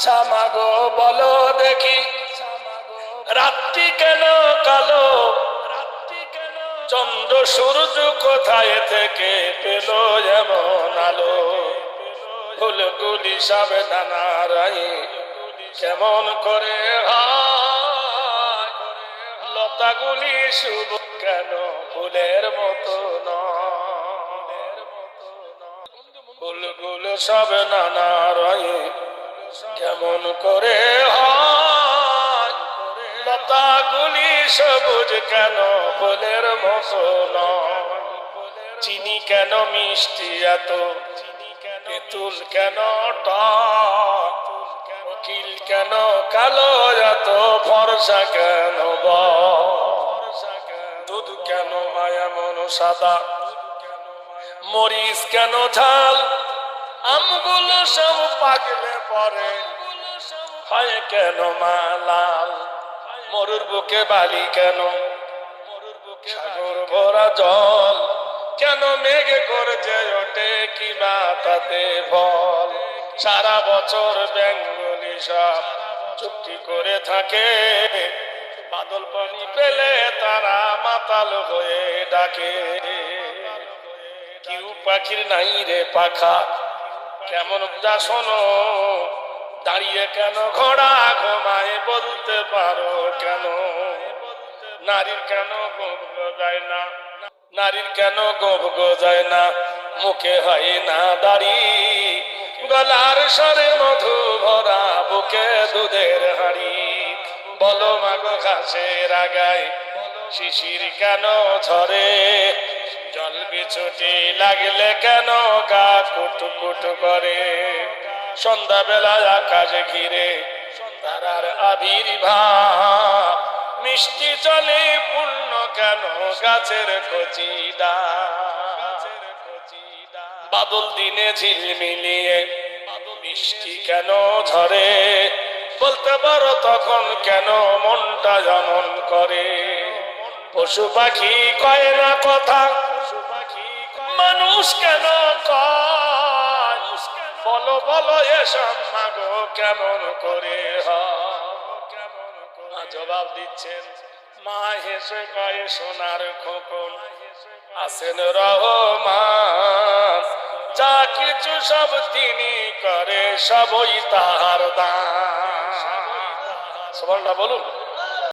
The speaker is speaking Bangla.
ছামাগো বলো দেখি রাত্রি কেন কালো, চন্দ্র সূর্য কোথায় থেকে পেল এমন আলো, ফুলগুলি সব নানারাই কেমন করে হয়, লতাগুলি শুভ কেন ফুলের মতো নয়, ফুলগুলো সব নানারাই কেমন করে হয়, লতাগুলি সবুজ কেন ফুলের মতো নয়, চিনি কেন মিষ্টি এত, তেঁতুল কেন টক, কোকিল কেন কালো এত, ফর্সা কেন দুধ কেন মায়া মন সাদা, মরিচ কেন ঝাল, আমগুলো সব পাকলে পরে হয় কেন মালাল, মরুর বুকে বালি কেন, সাগর ভরা জল কেন মেঘে গর্জে ওঠে কিবা তাতে ফল, সারা বছর বেঙ্গলি সব চুক্তি করে থাকে, বাদল পানি পেলে তারা মাতাল হয়ে ডাকে, কেউ পাখির নাই রে পাখা কেমন যা শোনো, দাঁড়িয়ে কেন ঘোড়া ঘুমায় বলতে পারো কেন, নারীর কেন গোপ গজায় না, নারীর কেন গোপ গজায় না, মুখে হয় না দাড়ি, গলার স্বরে মধু ভরা বুকে দুধের হাড়ি, বলো মাগো ঘাসের আগায় শিশির কেন ঝরে, জল বিছুটি লাগলে কেন গা কুটকুট করে, সন্ধ্যা বেলায় আকাশ ঘিরে তারার আবির্ভাব, মিষ্টি জলে পূর্ণ কেন গাছের কচি ডাল, বাদল দিনে ঝিলমিলিয়ে বৃষ্টি কেন ঝরে, বলতে পারো তখন কেন মনটা যেমন করে, পশু পাখি কয় না কথা, মানুষ কেন কয়, বলো বলো এসব মাগো কেমন করে হয়, জবাব দিচ্ছেন মা হেসে কয় সোনার খোকন আছেন রহমান, যা কিছু সব তিনি করে সবই তাহার দান, সবলটা বলুন।